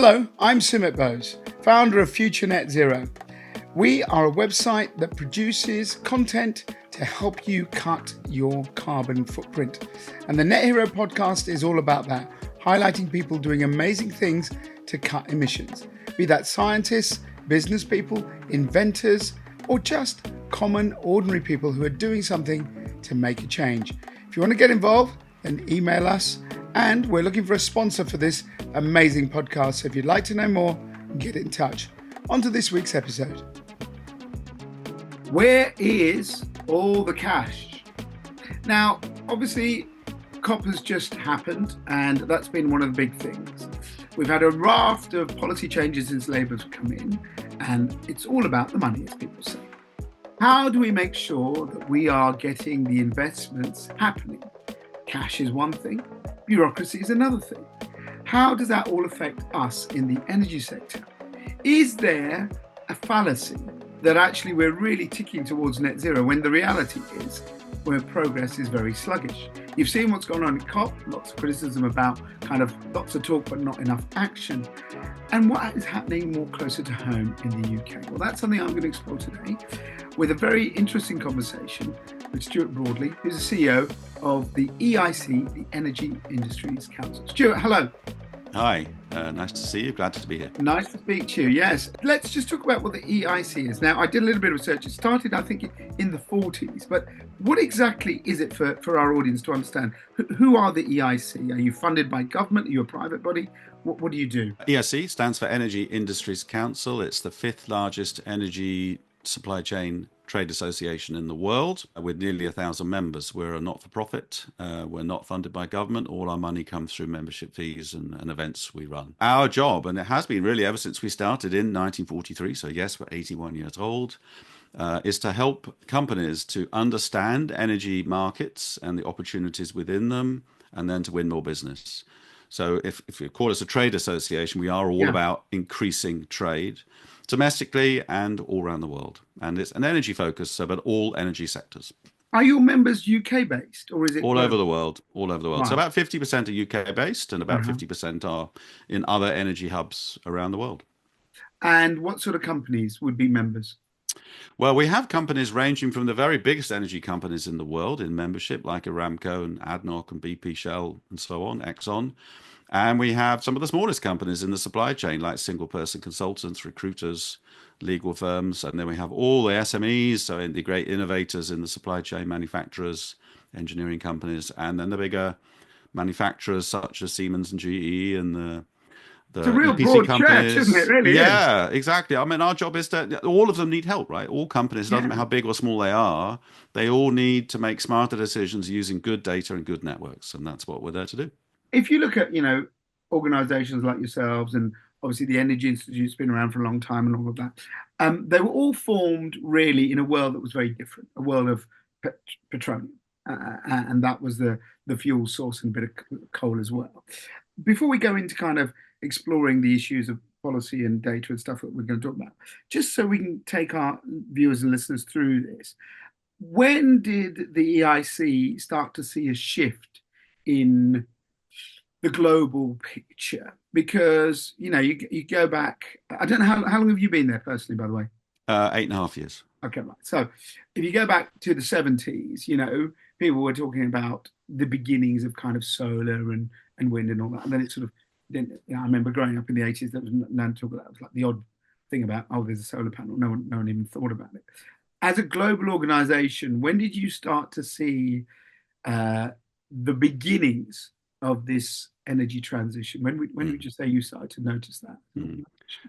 Hello, I'm Sumit Bose, founder of Future Net Zero. We are a website that produces content to help you cut your carbon footprint. And the nethero podcast is all about that, highlighting people doing amazing things to cut emissions, be that scientists, business people, inventors, or just common, ordinary people who are doing something to make a change. If you want to get involved, then email us. And we're looking for a sponsor for this amazing podcast. So if you'd like to know more, get in touch. On to this week's episode. Where is all the cash? Now, obviously, COP has just happened, and that's been one of the big things. We've had a raft of policy changes since Labour's come in, and it's all about the money, as people say. How do we make sure that we are getting the investments happening? Cash is one thing. Bureaucracy is another thing. How does that all affect us in the energy sector? Is there a fallacy that actually we're really ticking towards net zero when the reality is where progress is very sluggish? You've seen what's gone on at COP, lots of criticism about kind of lots of talk but not enough action. And what is happening more closer to home in the UK? Well, that's something I'm going to explore today with a very interesting conversation with Stuart Broadley, who's the CEO of the EIC, the Energy Industries Council. Stuart, hello. Hi, nice to see you. Glad to be here. Nice to speak to you, yes. Let's just talk about what the EIC is. Now, I did a little bit of research. It started, I think, in the 40s. But what exactly is it for our audience to understand? Who are the EIC? Are you funded by government? Are you a private body? What do you do? EIC stands for Energy Industries Council. It's the fifth largest energy supply chain trade association in the world with nearly 1,000 members. We're a not-for-profit. We're not funded by government. All our money comes through membership fees and events we run. Our job, and it has been really ever since we started in 1943, so yes, we're 81 years old, is to help companies to understand energy markets and the opportunities within them, and then to win more business. So if you call us a trade association, we are all about increasing trade domestically and all around the world. And it's an energy focus, but all energy sectors. Are your members UK based, or is it all over the world? All over the world. Wow. So about 50% are UK based and about 50% are in other energy hubs around the world. And what sort of companies would be members? Well, we have companies ranging from the very biggest energy companies in the world in membership, like Aramco and ADNOC and BP, Shell, and so on, Exxon. And we have some of the smallest companies in the supply chain, like single-person consultants, recruiters, legal firms. And then we have all the SMEs, so the great innovators in the supply chain, manufacturers, engineering companies, and then the bigger manufacturers such as Siemens and GE and the it's a real EPC broad companies. Church, isn't it? Really yeah, exactly. I mean, our job is that all of them need help, right? All companies, doesn't matter how big or small they are, they all need to make smarter decisions using good data and good networks. And that's what we're there to do. If you look at, organizations like yourselves, and obviously the Energy Institute's been around for a long time and all of that, they were all formed really in a world that was very different, a world of petroleum. And that was the fuel source and a bit of coal as well. Before we go into kind of exploring the issues of policy and data and stuff that we're going to talk about, just so we can take our viewers and listeners through this, when did the EIC start to see a shift in the global picture? Because, you go back, I don't know, how long have you been there personally, by the way? 8.5 years. Okay, right. So if you go back to the 70s, people were talking about the beginnings of kind of solar and wind and all that. And then it sort of, I remember growing up in the 80s, there was none talk about that. It was like the odd thing about, there's a solar panel. No one even thought about it. As a global organization, when did you start to see the beginnings of this energy transition? When would you say you started to notice that?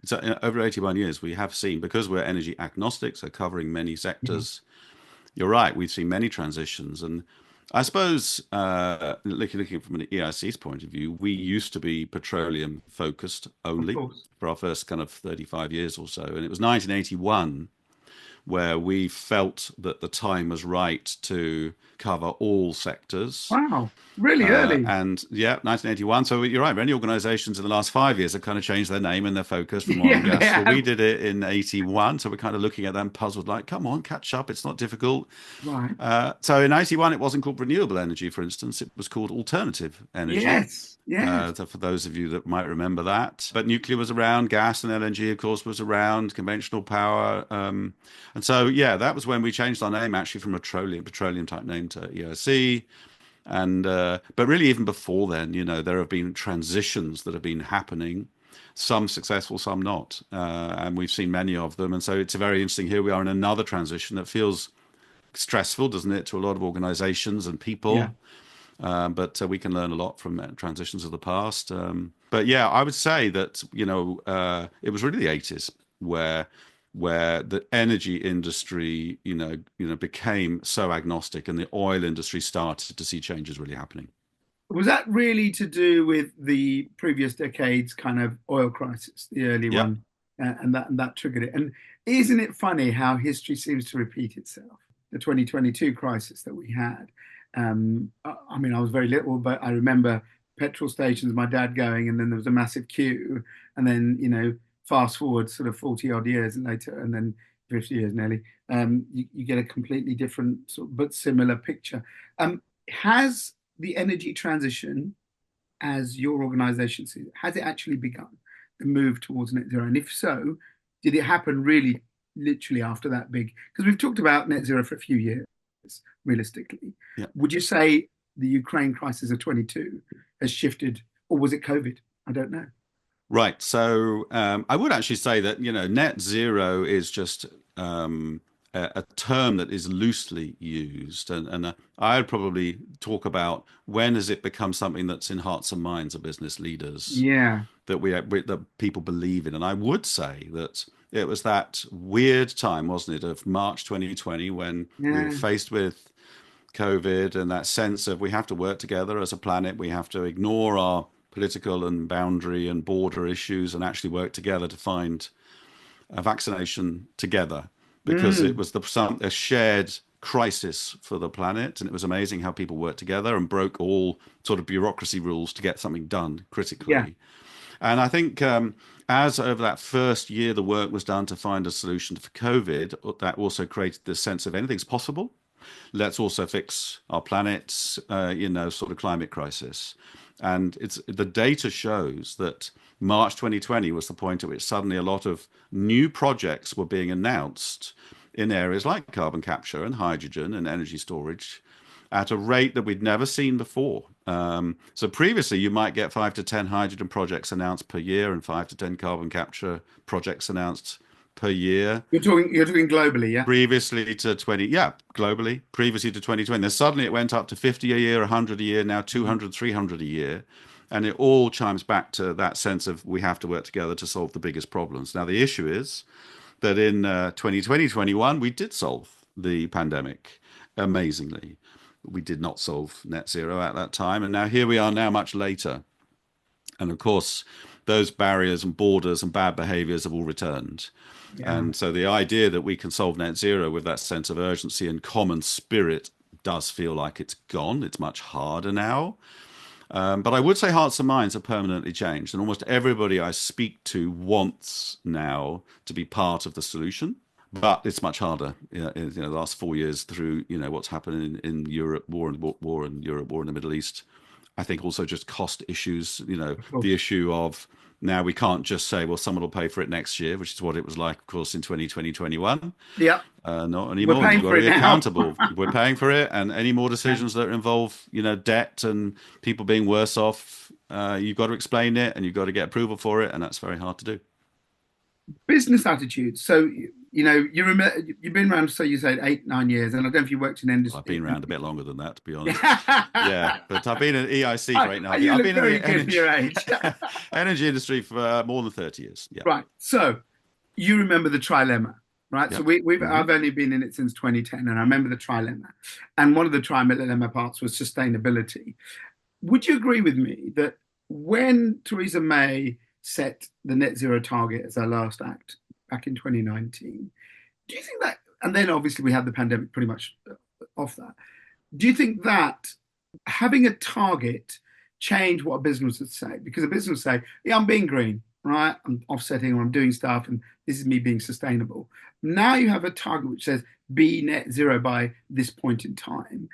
So over 81 years, we have seen, because we're energy agnostic, so covering many sectors, you're right, we've seen many transitions. And I suppose, looking from an EIC's point of view, we used to be petroleum focused only for our first kind of 35 years or so. And it was 1981 where we felt that the time was right to cover all sectors. Wow, really early. And yeah, 1981. So you're right. Many organizations in the last 5 years have kind of changed their name and their focus from oil and Yeah, they gas. Well, we have. did it in 81. So we're kind of looking at them puzzled, like, come on, catch up. It's not difficult. Right. So in 81, it wasn't called renewable energy, for instance. It was called alternative energy. Yes, yes. So for those of you that might remember that. But nuclear was around, gas and LNG, of course, was around, conventional power. And so, yeah, that was when we changed our name actually from a petroleum type name to EOC. And but really, even before then, there have been transitions that have been happening, some successful, some not, and we've seen many of them. And so it's very interesting. Here we are in another transition that feels stressful, doesn't it, to a lot of organizations and Yeah. people. But we can learn a lot from transitions of the past. But yeah, I would say that it was really the 80s where the energy industry became so agnostic, and the oil industry started to see changes really happening. Was that really to do with the previous decade's kind of oil crisis, the early Yeah. one, and that triggered it? And isn't it funny how history seems to repeat itself? The 2022 crisis that we had. I mean, I was very little, but I remember petrol stations, my dad going, and then there was a massive queue, and then fast forward sort of 40 odd years later, and then 50 years nearly, you get a completely different sort of, but similar picture. Has the energy transition, as your organization sees it, has it actually begun, the move towards net zero? And if so, did it happen really literally after that big? Because we've talked about net zero for a few years, realistically. Yeah. Would you say the Ukraine crisis of 22 has shifted, or was it COVID? I don't know. Right. So I would actually say that, net zero is just a term that is loosely used. And I'd probably talk about when has it become something that's in hearts and minds of business leaders Yeah. that that people believe in. And I would say that it was that weird time, wasn't it, of March 2020 when we were Yeah. faced with COVID and that sense of we have to work together as a planet. We have to ignore our political and boundary and border issues and actually work together to find a vaccination together because it Mm. was a shared crisis for the planet. And it was amazing how people worked together and broke all sort of bureaucracy rules to get something done Yeah. critically. And I think as over that first year, the work was done to find a solution for COVID, that also created this sense of anything's possible. Let's also fix our planet's, sort of climate crisis. And the data shows that March 2020 was the point at which suddenly a lot of new projects were being announced in areas like carbon capture and hydrogen and energy storage at a rate that we'd never seen before. So previously, you might get 5 to 10 hydrogen projects announced per year and 5 to 10 carbon capture projects announced per year. You're talking globally, yeah? Previously to 20, yeah, globally, previously to 2020. Then suddenly it went up to 50 a year, 100 a year, now 200, 300 a year. And it all chimes back to that sense of we have to work together to solve the biggest problems. Now, the issue is that in 2020, 21, we did solve the pandemic amazingly. We did not solve net zero at that time. And now here we are now much later. And of course, those barriers and borders and bad behaviors have all returned. Yeah. And so the idea that we can solve net zero with that sense of urgency and common spirit does feel like it's gone. It's much harder now. But I would say hearts and minds are permanently changed. And almost everybody I speak to wants now to be part of the solution. But it's much harder. The last 4 years through, what's happened in Europe, war in Europe, war in the Middle East. I think also just cost issues, Of course. the issue of now we can't just say, well, someone will pay for it next year, which is what it was like, of course, in 2020, 21. Yeah. Not We're anymore. You've paying got for to it be now. accountable. We're paying for it. And any more Yeah. decisions that involve, you know, debt and people being worse off, you've got to explain it and you've got to get approval for it. And that's very hard to do. Business attitudes. So, you remember you've been around, so you said 8, 9 years, and I don't know if you worked in I've industry. been around a bit longer than that, to be honest. Yeah, but I've been at EIC for 8 and a half You years. I've look been in very the good for energy your age. energy industry for more than 30 years. Yeah. Right. So you remember the trilemma, right? So Yeah. we've Hmm. I've only been in it since 2010, and I remember the trilemma. And one of the trilemma parts was sustainability. Would you agree with me that when Theresa May set the net zero target as her last act back in 2019, do you think that And then obviously we had the pandemic pretty much off that. Do you think that having a target change what a business would say? Because a business would say, yeah, I'm being green, right? I'm offsetting or I'm doing stuff and this is me being sustainable. Now you have a target which says be net zero by this point in time.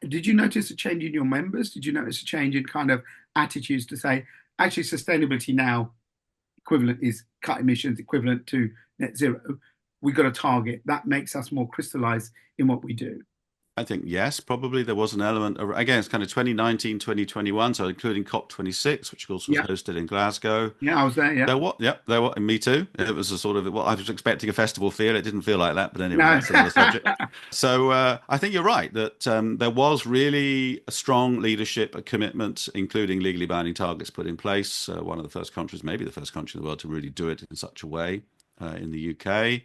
Did you notice a change in your members? Did you notice a change in kind of attitudes to say, actually, sustainability now equivalent is cut emissions equivalent to net zero? We got a target that makes us more crystallized in what we do. I think yes, probably there was an element of, again, it's kind of 2019, 2021, so including COP26, which of course was Yeah, hosted in Glasgow. yeah, I was there. Yeah, There what? Yep, there what? Me too. It was a sort of, well, I was expecting a festival feel. It didn't feel like that, but anyway, no, that's another subject. So I think you're right that there was really a strong leadership, a commitment, including legally binding targets put in place. One of the first countries, maybe the first country in the world, to really do it in such a way in the UK.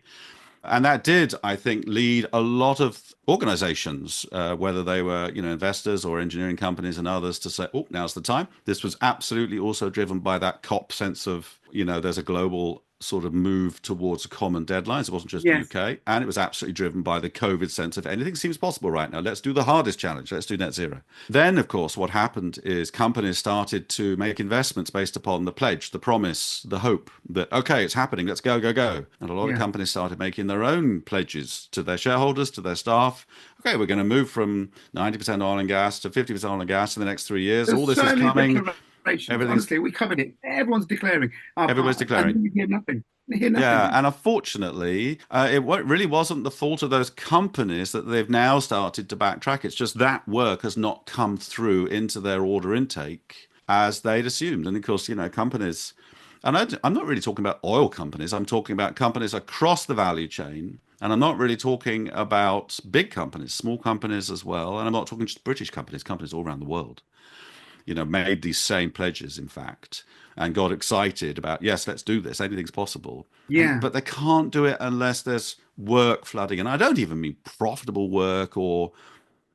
And that did, I think, lead a lot of organizations, whether they were, investors or engineering companies and others, to say, oh, now's the time. This was absolutely also driven by that COP sense of, there's a global sort of move towards common deadlines. It wasn't just the yes, UK. And it was absolutely driven by the COVID sense of anything seems possible right now. Let's do the hardest challenge. Let's do net zero. Then, of course, what happened is companies started to make investments based upon the pledge, the promise, the hope that, okay, it's happening. Let's go, go, go. And a lot of yeah. companies started making their own pledges to their shareholders, to their staff. Okay, we're going to move from 90% oil and gas to 50% oil and gas in the next 3 years. All There's this is so many coming. declarations. Everything's Honestly, we covered it. Everyone's declaring our everybody's part, and declaring. then you hear nothing. You hear Yeah, nothing. and unfortunately, really wasn't the fault of those companies that they've now started to backtrack. It's just that work has not come through into their order intake as they'd assumed. And of course, companies, and I'm not really talking about oil companies, I'm talking about companies across the value chain. And I'm not really talking about big companies, small companies as well. And I'm not talking just British companies, companies all around the world made these same pledges, in fact, and got excited about, yes, let's do this. Anything's possible. Yeah, But they can't do it unless there's work flooding. And I don't even mean profitable work or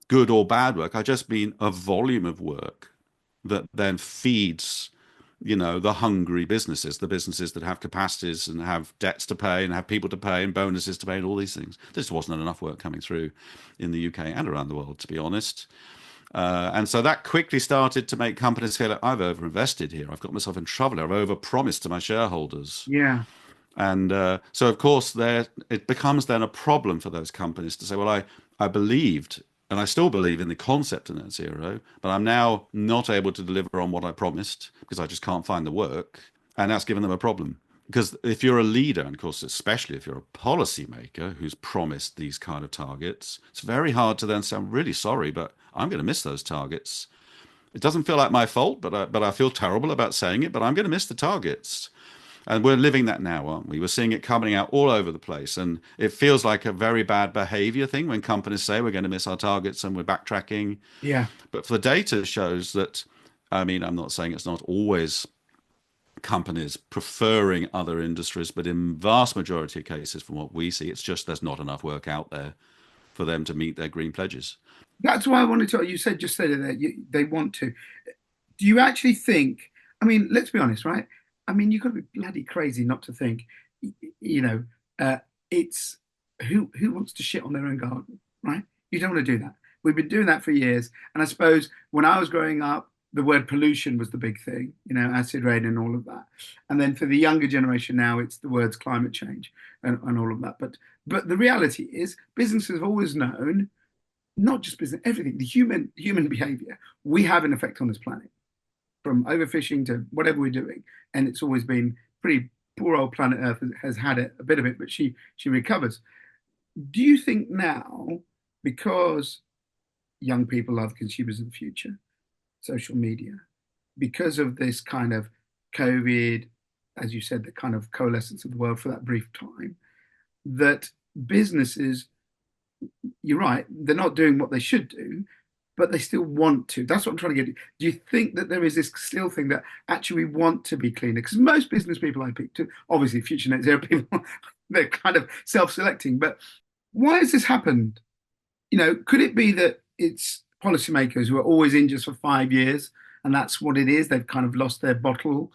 good or bad work. I just mean a volume of work that then feeds, the hungry businesses, the businesses that have capacities and have debts to pay and have people to pay and bonuses to pay and all these things. There just wasn't enough work coming through in the UK and around the world, to be honest. And so that quickly started to make companies feel like, I've overinvested here. I've got myself in trouble. I've overpromised to my shareholders. yeah, And so, of course, it becomes then a problem for those companies to say, well, I believed and I still believe in the concept of net zero, but I'm now not able to deliver on what I promised because I just can't find the work. And that's given them a problem. Because if you're a leader, and of course, especially if you're a policymaker who's promised these kind of targets, it's very hard to then say, I'm really sorry, but I'm going to miss those targets. It doesn't feel like my fault, but I feel terrible about saying it, but I'm going to miss the targets. And we're living that now, aren't we? We're seeing it coming out all over the place. And it feels like a very bad behavior thing when companies say we're going to miss our targets and we're backtracking. yeah. But the data shows that, I mean, I'm not saying it's not always companies preferring other industries, but in vast majority of cases, from what we see, it's just there's not enough work out there for them to meet their green pledges. That's why I wanted to. You said just said it there. They want to. Do you actually think? I mean, let's be honest, right? I mean, you've got to be bloody crazy not to think. You know, it's who wants to shit on their own garden, right? You don't want to do that. We've been doing that for years, and I suppose when I was growing up, the word pollution was the big thing. Acid rain and all of that. And then for the younger generation now, it's the words climate change and all of that. But the reality is, businesses have always known, not just business, everything, the human behavior. We have an effect on this planet, from overfishing to whatever we're doing, and it's always been pretty. Poor old planet Earth has had it, a bit of it, but she recovers. Do you think now, because young people are the consumers of the future, social media, because of this kind of COVID, as you said, the kind of coalescence of the world for that brief time, that businesses, you're right, they're not doing what they should do, but they still want to. That's what I'm trying to get. Do you think that there is this still thing that actually want to be cleaner? Because most business people I speak to, obviously future net zero people, they're kind of self-selecting. But why has this happened? Could it be that it's policymakers who are always in just for 5 years, and that's what it is? They've kind of lost their bottle.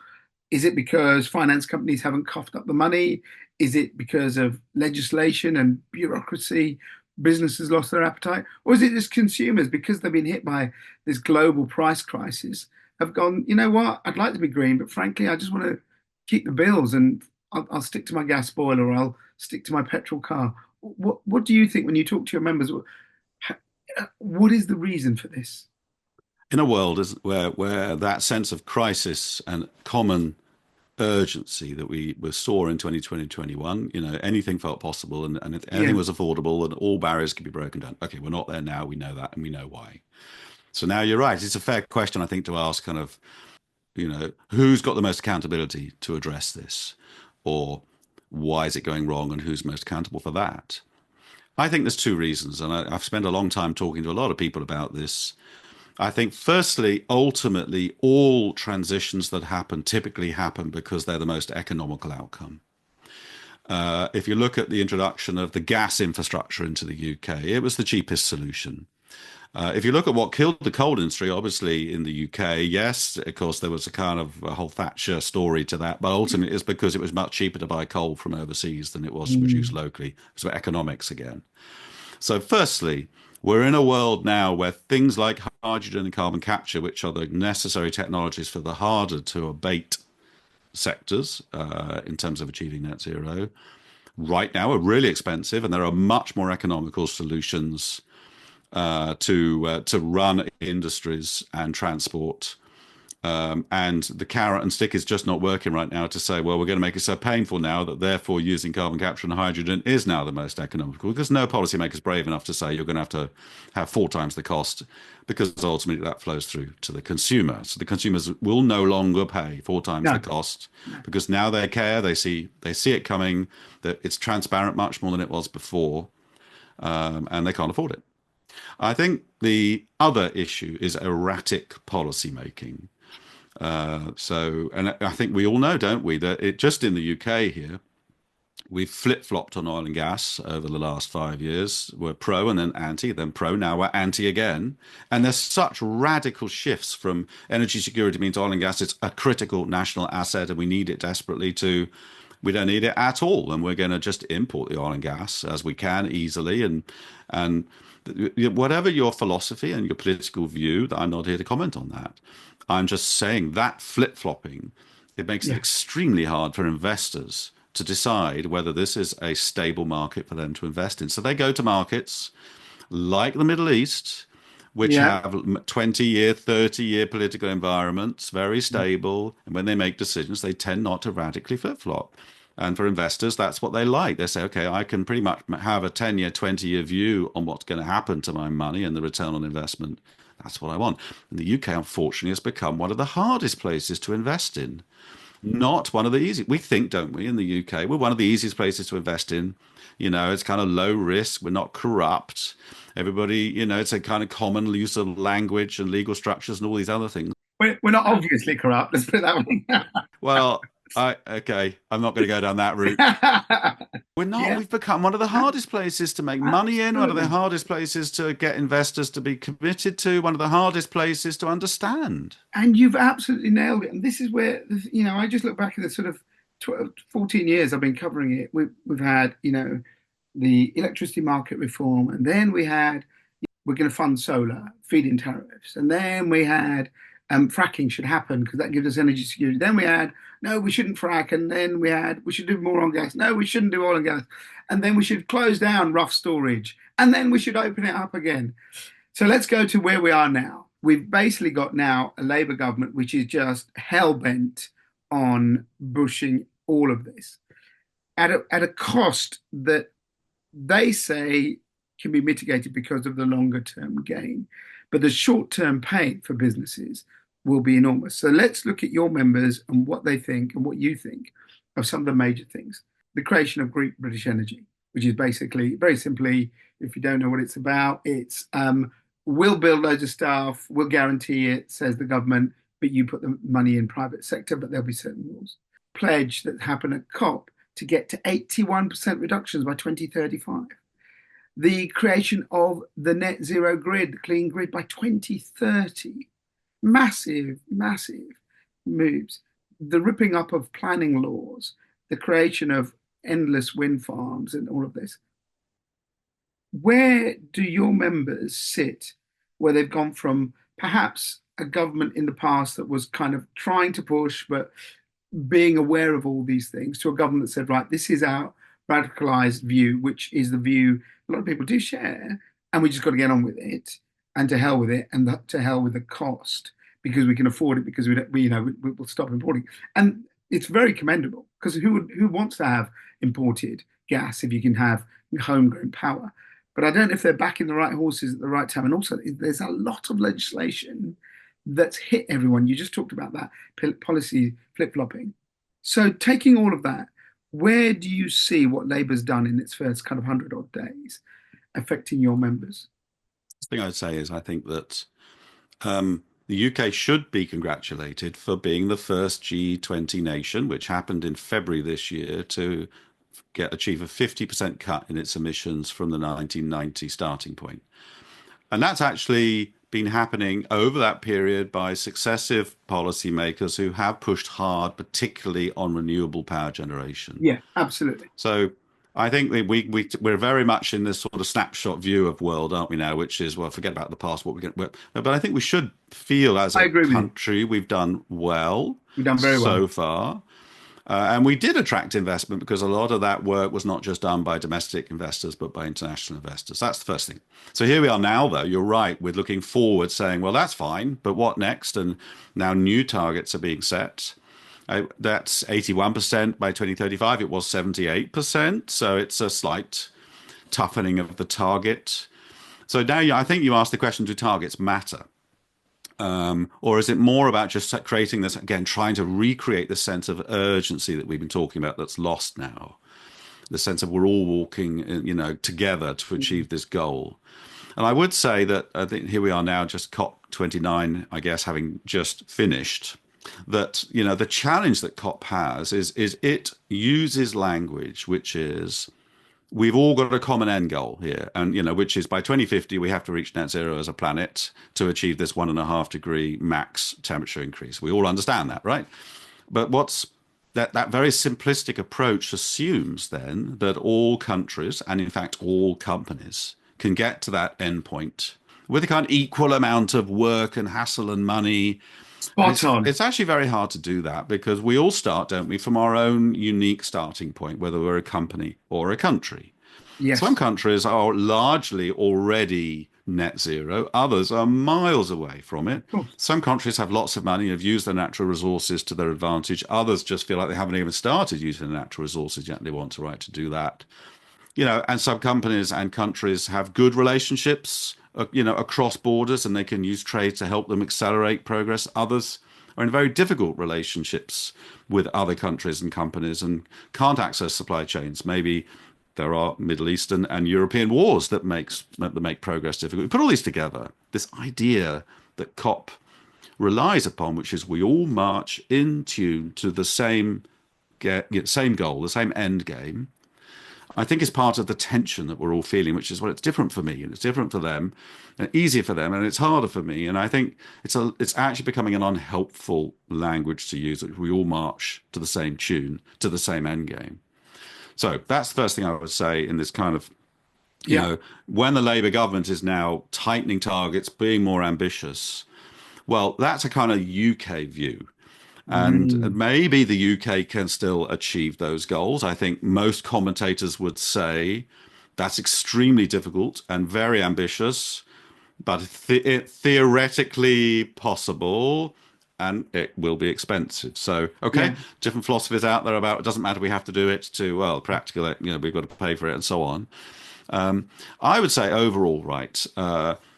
Is it because finance companies haven't coughed up the money? Is it because of legislation and bureaucracy? Businesses lost their appetite? Or is it just consumers, because they've been hit by this global price crisis, have gone, you know what, I'd like to be green, but frankly, I just want to keep the bills and I'll stick to my gas boiler or I'll stick to my petrol car. What do you think when you talk to your members? What is the reason for this? In a world where that sense of crisis and common urgency that we saw in 2020, 21, anything felt possible, and if anything Yeah, was affordable and all barriers could be broken down. Okay, we're not there now. We know that, and we know why. So now you're right. It's a fair question, I think, to ask kind of, who's got the most accountability to address this, or why is it going wrong, and who's most accountable for that? I think there's two reasons, and I've spent a long time talking to a lot of people about this. I think, firstly, ultimately, all transitions that happen typically happen because they're the most economical outcome. If you look at the introduction of the gas infrastructure into the UK, it was the cheapest solution. If you look at what killed the coal industry, obviously in the UK, yes, of course, there was a kind of a whole Thatcher story to that, but ultimately it's because it was much cheaper to buy coal from overseas than it was to produce mm, locally. So economics again. So, firstly, we're in a world now where things like hydrogen and carbon capture, which are the necessary technologies for the harder to abate sectors in terms of achieving net zero, right now are really expensive, and there are much more economical solutions to run industries and transport. And the carrot and stick is just not working right now to say, well, we're going to make it so painful now that therefore using carbon capture and hydrogen is now the most economical, because no policymaker is brave enough to say you're going to have 4 times the cost, because ultimately that flows through to the consumer. So the consumers will no longer pay 4 times the no, cost, no. because now they care, they see it coming, that it's transparent much more than it was before, and they can't afford it. I think the other issue is erratic policy making. And I think we all know, don't we, that it just in the UK here, we've flip-flopped on oil and gas over the last 5 years. We're pro and then anti, then pro, now we're anti again. And there's such radical shifts from energy security means oil and gas is a critical national asset and we need it desperately to we don't need it at all, and we're going to just import the oil and gas as we can easily. And whatever your philosophy and your political view, I'm not here to comment on that. I'm just saying that flip-flopping, it makes it Yeah, extremely hard for investors to decide whether this is a stable market for them to invest in. So they go to markets like the Middle East, which yeah. have 20-year, 30-year political environments, very stable. And when they make decisions, they tend not to radically flip-flop. And for investors, that's what they like. They say, okay, I can pretty much have a 10-year, 20-year view on what's going to happen to my money and the return on investment. That's what I want. And the UK, unfortunately, has become one of the hardest places to invest in. Not one of the easy. We think, don't we, in the UK, we're one of the easiest places to invest in. It's kind of low risk. We're not corrupt. Everybody, it's a kind of common use of language and legal structures and all these other things. We're not obviously corrupt. Let's put it that way. Well, okay, I'm not going to go down that route. We're not. Yeah, We've become one of the hardest places to make money in, one of the absolutely. hardest places to get investors to be committed to, one of the hardest places to understand. And you've absolutely nailed it. And this is where, I just look back at the sort of 12, 14 years I've been covering it. We've had, the electricity market reform, and then we had we're going to fund solar, feed-in tariffs. And then we had fracking should happen because that gives us energy security. Then we had, no, we shouldn't frack. And then we had, we should do more on gas. No, we shouldn't do oil and gas. And then we should close down rough storage. And then we should open it up again. So let's go to where we are now. We've basically got now a Labour government which is just hell bent on pushing all of this at a cost that they say can be mitigated because of the longer term gain. But the short term pain for businesses will be enormous. So let's look at your members and what they think and what you think of some of the major things. The creation of Greek British Energy, which is basically, very simply, if you don't know what it's about, it's we'll build loads of stuff, we'll guarantee it, says the government, but you put the money in private sector, but there'll be certain rules. Pledge that happened at COP to get to 81% reductions by 2035. The creation of the net zero grid, the clean grid by 2030. Massive, massive moves. the ripping up of planning laws, the creation of endless wind farms, and all of this, where do your members sit where they've gone from perhaps a government in the past that was kind of trying to push, but being aware of all these things, to a government that said, right, this is our radicalized view, which is the view a lot of people do share, and we just got to get on with it, and to hell with it, and to hell with the cost because we can afford it because we'll stop importing, and it's very commendable because who wants to have imported gas if you can have homegrown power? But I don't know if they're backing the right horses at the right time, and also there's a lot of legislation that's hit everyone. You just talked about that policy flip-flopping. So taking all of that, where do you see what Labour's done in its first kind of 100 odd days affecting your members? The thing I'd say is I think that the UK should be congratulated for being the first G20 nation, which happened in February this year, to achieve a 50% cut in its emissions from the 1990 starting point. And that's actually been happening over that period by successive policymakers who have pushed hard, particularly on renewable power generation. Yeah, absolutely. So I think that we're very much in this sort of snapshot view of world, aren't we now? Which is, well, forget about the past, what we get. But I think we should feel as I a agree with you. country we've done well We've done very well. so far. And we did attract investment because a lot of that work was not just done by domestic investors, but by international investors. That's the first thing. So here we are now, though. You're right. We're looking forward, saying, well, that's fine, but what next? And now new targets are being set. That's 81% by 2035. It was 78%. So it's a slight toughening of the target. So now I think you asked the question, do targets matter? Or is it more about just creating this, again, trying to recreate the sense of urgency that we've been talking about that's lost now? The sense of we're all walking, together to achieve this goal. And I would say that I think here we are now, just COP29, I guess, having just finished, that, the challenge that COP has is it uses language, which is, we've all got a common end goal here, and which is by 2050 we have to reach net zero as a planet to achieve this 1.5 degree max temperature increase. We all understand that, right? But what's that very simplistic approach assumes then that all countries, and in fact all companies, can get to that endpoint with a kind of equal amount of work and hassle and money. And Spot on. it's actually very hard to do that because we all start, don't we, from our own unique starting point, whether we're a company or a country. Some Yes. countries are largely already net zero, others are miles away from it. Of course. Some countries have lots of money, have used their natural resources to their advantage. Others just feel like they haven't even started using their natural resources yet. They want to right to do that. And some companies and countries have good relationships, across borders, and they can use trade to help them accelerate progress. Others are in very difficult relationships with other countries and companies and can't access supply chains. Maybe there are Middle Eastern and European wars that make progress difficult. We put all these together, this idea that COP relies upon, which is we all march in tune to the same goal, the same end game. I think is part of the tension that we're all feeling, which is, well, it's different for me and it's different for them, and easier for them, and it's harder for me. And I think it's actually becoming an unhelpful language to use. That we all march to the same tune, to the same end game. So that's the first thing I would say in this kind of, Yeah. when the Labour government is now tightening targets, being more ambitious. Well, that's a kind of UK view. And Mm. maybe the UK can still achieve those goals. I think most commentators would say that's extremely difficult and very ambitious, but theoretically possible, and it will be expensive. So, okay, Yeah. different philosophies out there about it doesn't matter, we have to do it to, well, practical, we've got to pay for it and so on. I would say overall, right,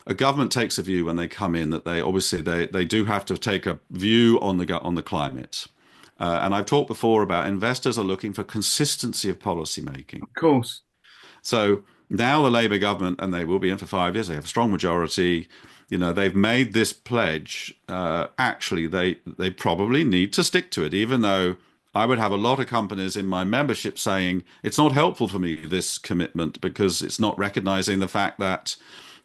a government takes a view when they come in that they obviously they do have to take a view on the climate. And I've talked before about investors are looking for consistency of policy making. Of course. So now the Labour government, and they will be in for 5 years, they have a strong majority. They've made this pledge. Actually, they probably need to stick to it, even though I would have a lot of companies in my membership saying it's not helpful for me, this commitment, because it's not recognizing the fact that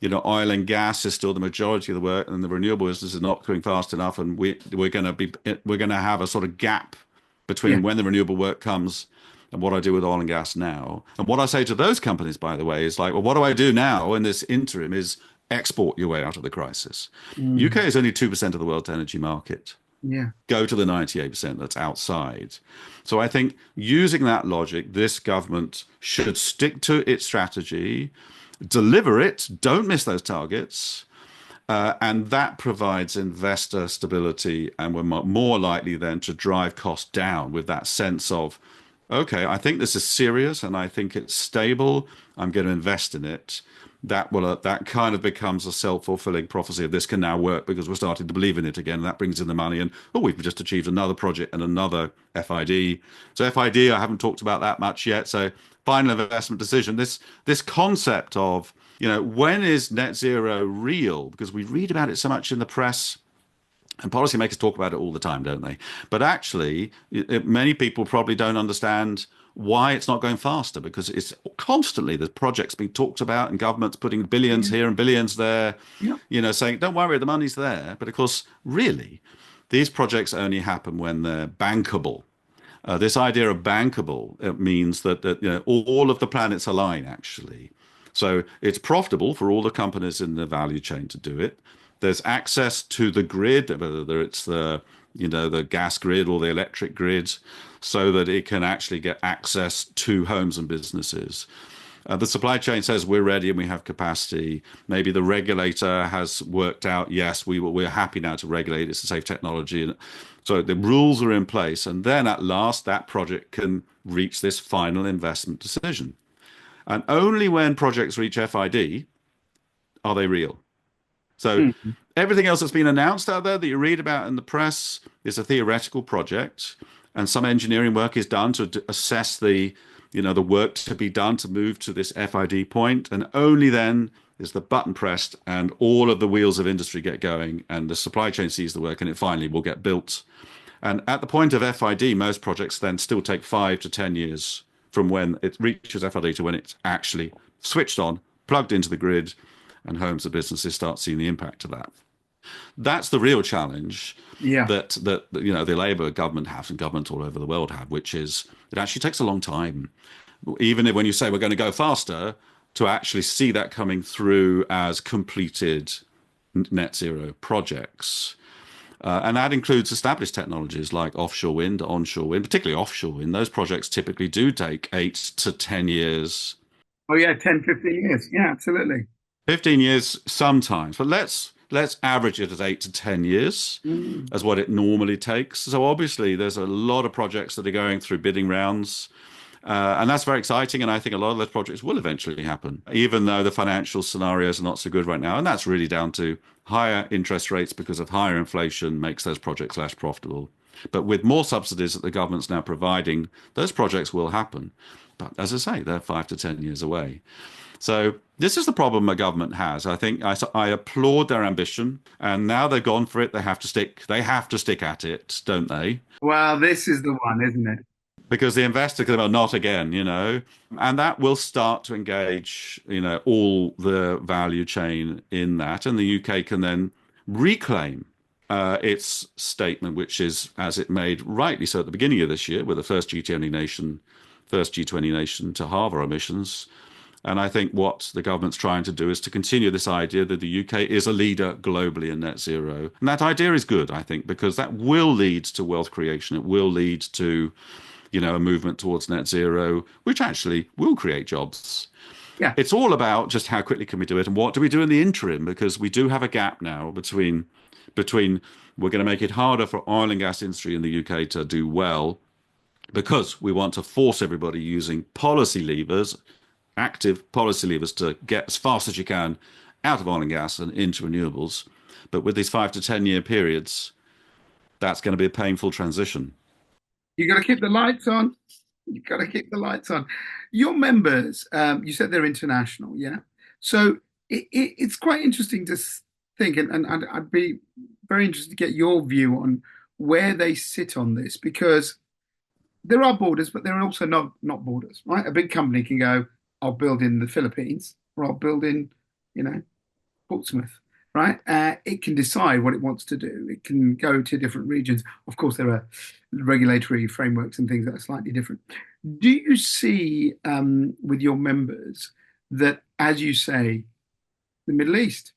Oil and gas is still the majority of the work, and the renewable business is not going fast enough, and we're going to have a sort of gap Yeah. between when the renewable work comes and what I do with oil and gas now. And what I say to those companies, by the way, is like, well, what do I do now in this interim is export your way out of the crisis. UK Mm. is only 2% of the world's energy market. Yeah. Go to the 98% that's outside. So I think using that logic, this government should stick to its strategy, deliver it, don't miss those targets, and that provides investor stability, and we're more likely then to drive costs down with that sense of, okay, I think this is serious and I think it's stable. I'm going to invest in it. That kind of becomes a self-fulfilling prophecy of this can now work because we're starting to believe in it again. And that brings in the money, and oh, we've just achieved another project and another FID. So FID, I haven't talked about that much yet. So final investment decision. This concept of when is net zero real? Because we read about it so much in the press. And policymakers talk about it all the time, don't they? But actually, many people probably don't understand why it's not going faster because it's constantly there's projects being talked about and governments putting billions Yeah. here and billions there, Yeah. saying, don't worry, the money's there. But of course, really, these projects only happen when they're bankable. This idea of bankable, it means that all of the planets align actually. So it's profitable for all the companies in the value chain to do it. There's access to the grid, whether it's the gas grid or the electric grid, so that it can actually get access to homes and businesses. The supply chain says we're ready and we have capacity. Maybe the regulator has worked out, yes, we're happy now to regulate. It's a safe technology. And so the rules are in place. And then at last, that project can reach this final investment decision. And only when projects reach FID are they real. So Mm. everything else that's been announced out there that you read about in the press is a theoretical project, and some engineering work is done to assess the work to be done to move to this FID point, and only then is the button pressed and all of the wheels of industry get going, and the supply chain sees the work, and it finally will get built. And at the point of FID, most projects then still take 5 to 10 years from when it reaches FID to when it's actually switched on, plugged into the grid, and homes and businesses start seeing the impact of that. That's the real challenge Yeah. that the Labour government has and governments all over the world have, which is it actually takes a long time, even when you say we're going to go faster, to actually see that coming through as completed net zero projects. And that includes established technologies like offshore wind, onshore wind, particularly offshore wind. Those projects typically do take 8 to 10 years, Oh yeah, 10, 15 years. Yeah, absolutely. 15 years sometimes, but let's average it at 8 to 10 years Mm. as what it normally takes. So obviously, there's a lot of projects that are going through bidding rounds, and that's very exciting. And I think a lot of those projects will eventually happen, even though the financial scenarios are not so good right now. And that's really down to higher interest rates because of higher inflation makes those projects less profitable. But with more subsidies that the government's now providing, those projects will happen. But as I say, they're 5 to 10 years away. So this is the problem a government has. I think I applaud their ambition, and now they've gone for it. They have to stick. They have to stick at it, don't they? Well, this is the one, isn't it? Because the investor can, well, not again, and that will start to engage, all the value chain in that, and the UK can then reclaim its statement, which is as it made rightly so at the beginning of this year, we're the first G20 nation to halve our emissions. And I think what the government's trying to do is to continue this idea that the UK is a leader globally in net zero. And that idea is good, I think, because that will lead to wealth creation. It will lead to, a movement towards net zero, which actually will create jobs. Yeah. It's all about just how quickly can we do it and what do we do in the interim, because we do have a gap now between we're going to make it harder for oil and gas industry in the UK to do well because we want to force everybody using policy levers, active policy levers to get as fast as you can out of oil and gas and into renewables. But with these 5 to 10 year periods, that's going to be a painful transition. You got to keep the lights on. You got to keep the lights on. Your members, you said they're international, yeah? So it's quite interesting to think, and I'd be very interested to get your view on where they sit on this, because there are borders, but there are also not borders, right? A big company can go, I'll build in the Philippines, or I'll build in, you know. Portsmouth, right? It can decide what it wants to do. It can go to different regions. Of course, there are regulatory frameworks and things that are slightly different. Do you see with your members that, as you say, the Middle East,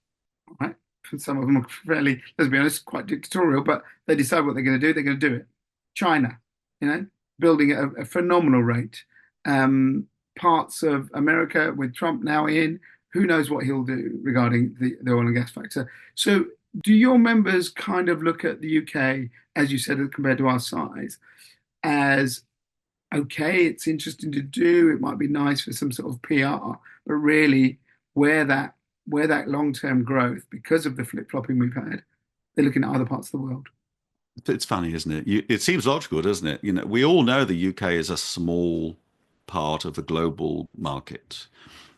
right? Some of them are fairly, let's be honest, quite dictatorial, but they decide what they're going to do, they're going to do it. China, you know, building at a phenomenal rate. Um, Parts of America with Trump now in, who knows what he'll do regarding the oil and gas factor. So, do your members kind of look at the UK, as you said, compared to our size, as okay, it's interesting to do, it might be nice for some sort of PR, but really where that where that long-term growth, because of the flip-flopping we've had, they're looking at other parts of the world. It's funny, isn't it? It seems logical, doesn't it? We all know the UK is a small part of the global market,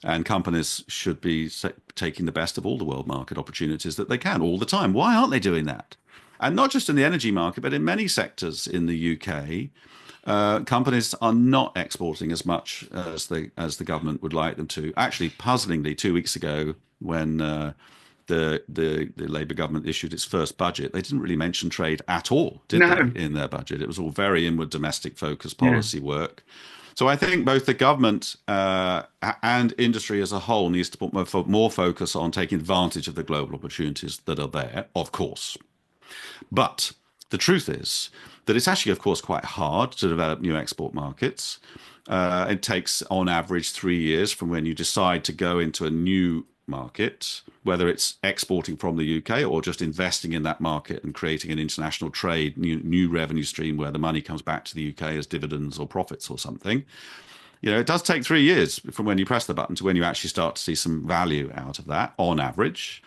and companies should be taking the best of all the world market opportunities that they can all the time. Why aren't they doing that? And not just in the energy market, but in many sectors in the UK, companies are not exporting as much as the government would like them to. Actually, puzzlingly, 2 weeks ago, when the Labour government issued its first budget, they didn't really mention trade at all, did they, No, in their budget? It was all very inward domestic focused yeah. policy work. So I think both the government and industry as a whole needs to put more focus on taking advantage of the global opportunities that are there, of course. But the truth is that it's actually, of course, quite hard to develop new export markets. It takes, on average, 3 years from when you decide to go into a new market, whether it's exporting from the UK or just investing in that market and creating an international trade, new revenue stream where the money comes back to the UK as dividends or profits or something. It does take 3 years from when you press the button to when you actually start to see some value out of that, on average.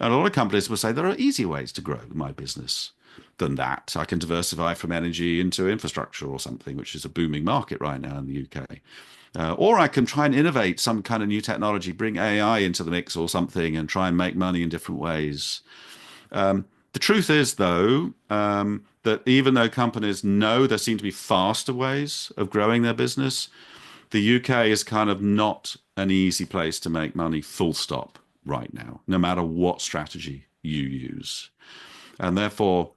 And a lot of companies will say there are easier ways to grow my business than that. I can diversify from energy into infrastructure or something, which is a booming market right now in the UK. Or I can try and innovate some kind of new technology, bring AI into the mix or something, and try and make money in different ways. The truth is, though, that even though companies know there seem to be faster ways of growing their business, the UK is kind of not an easy place to make money, full stop, right now, no matter what strategy you use. And therefore,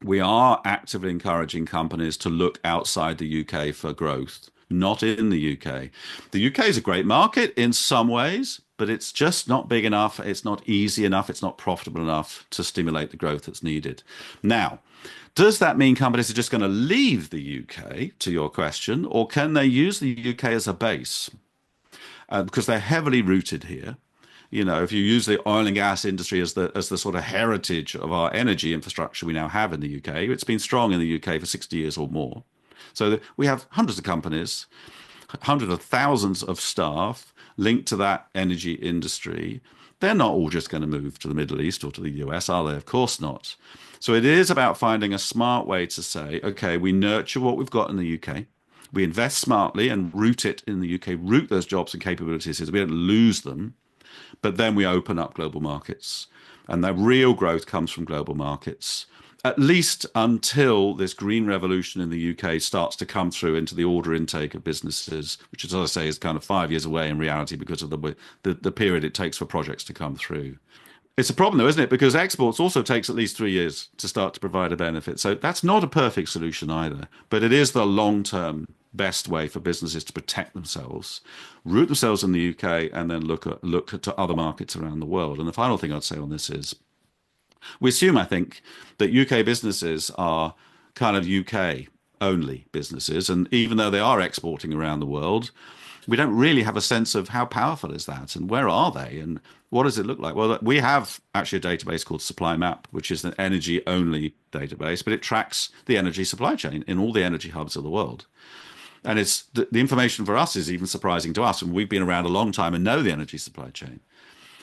we are actively encouraging companies to look outside the UK for growth, not in the UK. The UK is a great market in some ways, but it's just not big enough. It's not easy enough. It's not profitable enough to stimulate the growth that's needed. Now, does that mean companies are just going to leave the UK, to your question, or can they use the UK as a base? Because they're heavily rooted here. If you use the oil and gas industry as the sort of heritage of our energy infrastructure we now have in the UK, it's been strong in the UK for 60 years or more. So we have hundreds of companies, hundreds of thousands of staff linked to that energy industry. They're not all just going to move to the Middle East or to the US, are they? Of course not. So it is about finding a smart way to say, okay, we nurture what we've got in the UK. We invest smartly and root it in the UK, root those jobs and capabilities so we don't lose them. But then we open up global markets. And the real growth comes from global markets, at least until this green revolution in the UK starts to come through into the order intake of businesses, which, as I say, is kind of 5 years away in reality because of the period it takes for projects to come through. It's a problem, though, isn't it? Because exports also takes at least 3 years to start to provide a benefit. So that's not a perfect solution either, but it is the long-term best way for businesses to protect themselves, root themselves in the UK, and then look to other markets around the world. And the final thing I'd say on this is we assume, I think, that UK businesses are kind of UK only businesses. And even though they are exporting around the world, we don't really have a sense of how powerful is that and where are they and what does it look like? Well, we have actually a database called Supply Map, which is an energy only database, but it tracks the energy supply chain in all the energy hubs of the world. And it's the information for us is even surprising to us. And we've been around a long time and know the energy supply chain.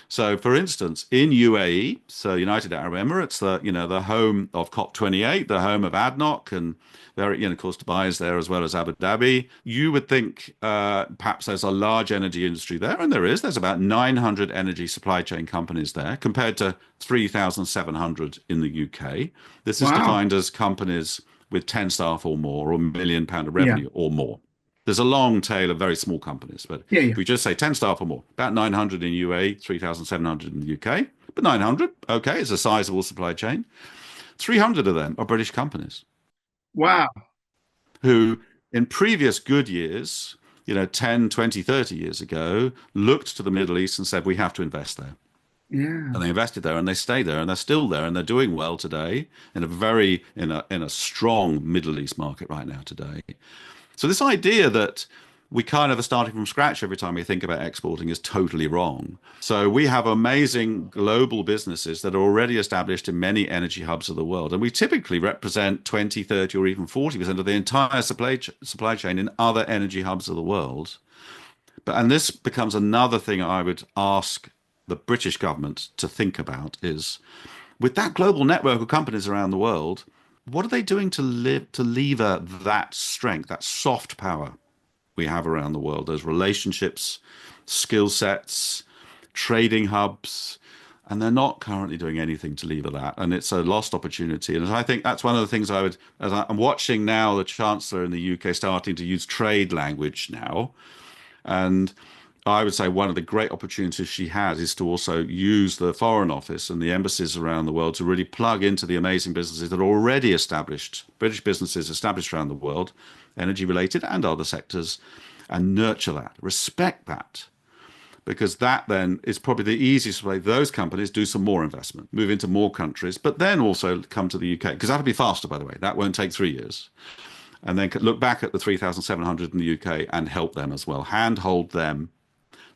So, for instance, in UAE, so United Arab Emirates, the home of COP28, the home of ADNOC, and there, of course, Dubai is there as well as Abu Dhabi. You would think perhaps there's a large energy industry there, and there is. There's about 900 energy supply chain companies there, compared to 3,700 in the UK. This is Wow. defined as companies with 10 staff or more, or £1 million of Yeah. revenue or more. There's a long tail of very small companies, but Yeah. if Yeah. we just say 10 staff or more, about 900 in UAE, 3,700 in the UK. but 900, okay, it's a sizable supply chain. 300 of them are British companies Wow. who, in previous good years, 10, 20, 30 years ago, looked to the Middle East and said, we have to invest there. Yeah. And they invested there and they stayed there and they're still there and they're doing well today in a very in a strong Middle East market right now today. So this idea that we kind of are starting from scratch every time we think about exporting is totally wrong. So we have amazing global businesses that are already established in many energy hubs of the world. And we typically represent 20, 30, or even 40% of the entire supply chain in other energy hubs of the world. And this becomes another thing I would ask the British government to think about is with that global network of companies around the world, what are they doing to lever that strength, that soft power we have around the world, those relationships, skill sets, trading hubs, and they're not currently doing anything to lever that, and it's a lost opportunity. And I think that's one of the things I'm watching now, the Chancellor in the UK starting to use trade language now, and I would say one of the great opportunities she has is to also use the Foreign Office and the embassies around the world to really plug into the amazing businesses that are already established, British businesses established around the world, energy related and other sectors, and nurture that, respect that. Because that then is probably the easiest way those companies do some more investment, move into more countries, but then also come to the UK. Because that'll be faster, by the way. That won't take 3 years. And then look back at the 3,700 in the UK and help them as well, handhold them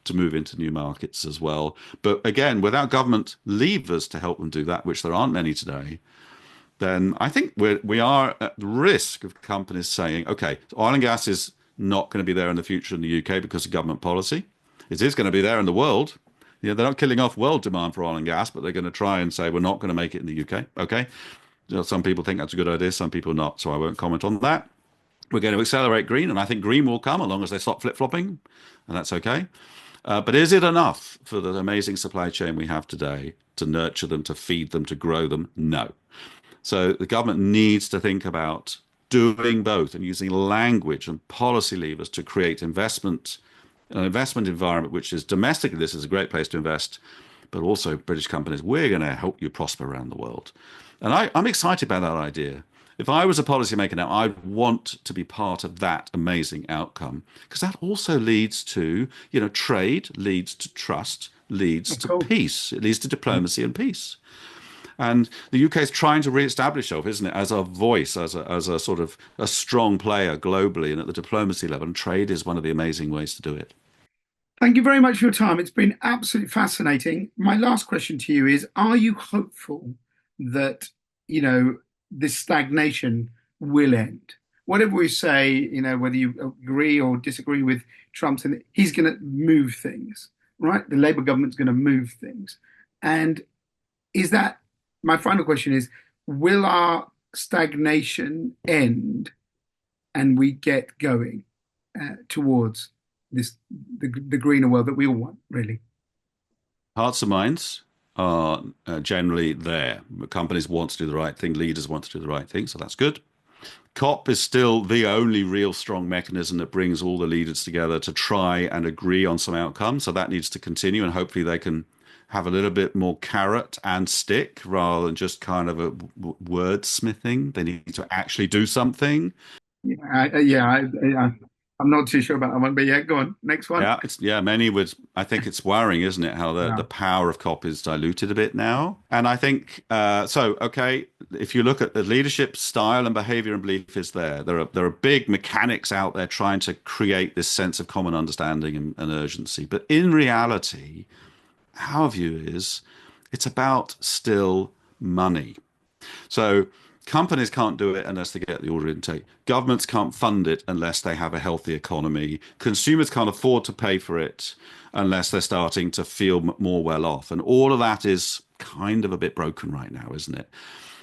to move into new markets as well. But again, without government levers to help them do that, which there aren't many today, then I think we are at the risk of companies saying, okay, oil and gas is not going to be there in the future in the UK because of government policy. It is going to be there in the world. They're not killing off world demand for oil and gas, but they're going to try and say we're not going to make it in the UK. Okay. Some people think that's a good idea, some people not. So I won't comment on that. We're going to accelerate green, and I think green will come as long as they stop flip-flopping, and that's okay. But is it enough for the amazing supply chain we have today to nurture them, to feed them, to grow them? No. So the government needs to think about doing both and using language and policy levers to create investment, an investment environment which is domestically, this is a great place to invest, but also British companies, we're going to help you prosper around the world. And I'm excited about that idea. If I was a policymaker now, I'd want to be part of that amazing outcome because that also leads to, trade leads to trust, leads Of to course. peace. It leads to diplomacy and peace. And the UK is trying to re-establish itself, isn't it, as a voice, as a sort of a strong player globally and at the diplomacy level. And trade is one of the amazing ways to do it. Thank you very much for your time. It's been absolutely fascinating. My last question to you is, are you hopeful that, you know, this stagnation will end? Whatever we say, whether you agree or disagree with Trump, and he's going to move things, right? The Labour government's going to move things. And is that, my final question is, will our stagnation end and we get going towards this the greener world that we all want, really? Hearts and minds are generally there. Companies want to do the right thing, leaders want to do the right thing, so that's good. COP is still the only real strong mechanism that brings all the leaders together to try and agree on some outcomes. So that needs to continue, and hopefully they can have a little bit more carrot and stick rather than just kind of a wordsmithing. They need to actually do something. I'm not too sure about that one, but yeah, go on. Next one. Many would. I think it's worrying, isn't it, how the Yeah. power of COP is diluted a bit now. And I think okay, if you look at the leadership style and behavior and belief is there. There are big mechanics out there trying to create this sense of common understanding and urgency. But in reality, our view is it's about still money. So companies can't do it unless they get the order intake. Governments can't fund it unless they have a healthy economy. Consumers can't afford to pay for it unless they're starting to feel more well off. And all of that is kind of a bit broken right now, isn't it?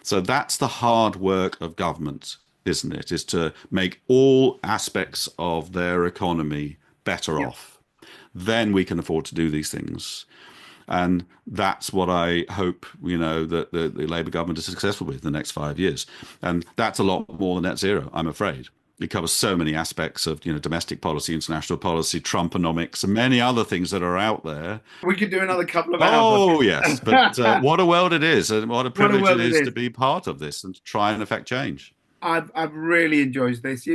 So that's the hard work of government, isn't it? Is to make all aspects of their economy better Yeah. off. Then we can afford to do these things. And that's what I hope, that the Labour government is successful with in the next 5 years. And that's a lot more than net zero, I'm afraid. It covers so many aspects of, domestic policy, international policy, Trumponomics, and many other things that are out there. We could do another couple of hours on Oh, it. yes. But what a world it is, and what a What a privilege it world it is to is. be part of this and to try and affect change. I've really enjoyed this.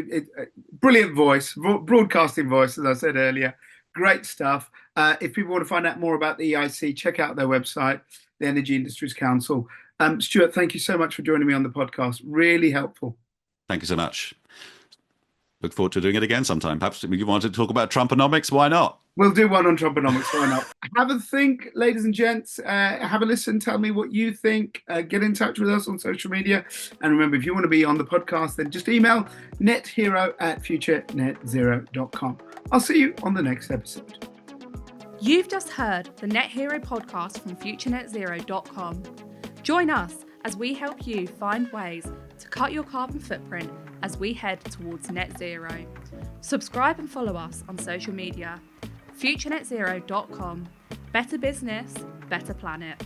Brilliant voice, broadcasting voice, as I said earlier. Great stuff. If people want to find out more about the EIC, check out their website, the Energy Industries Council. Stuart, thank you so much for joining me on the podcast. Really helpful. Thank you so much. Look forward to doing it again sometime. Perhaps you want to talk about Trumponomics. Why not? We'll do one on Trumponomics. Why not? Have a think, ladies and gents. Have a listen. Tell me what you think. Get in touch with us on social media. And remember, if you want to be on the podcast, then just email nethero@futurenetzero.com. I'll see you on the next episode. You've just heard the Net Hero podcast from futurenetzero.com. Join us as we help you find ways to cut your carbon footprint as we head towards net zero. Subscribe and follow us on social media. futurenetzero.com. Better business, better planet.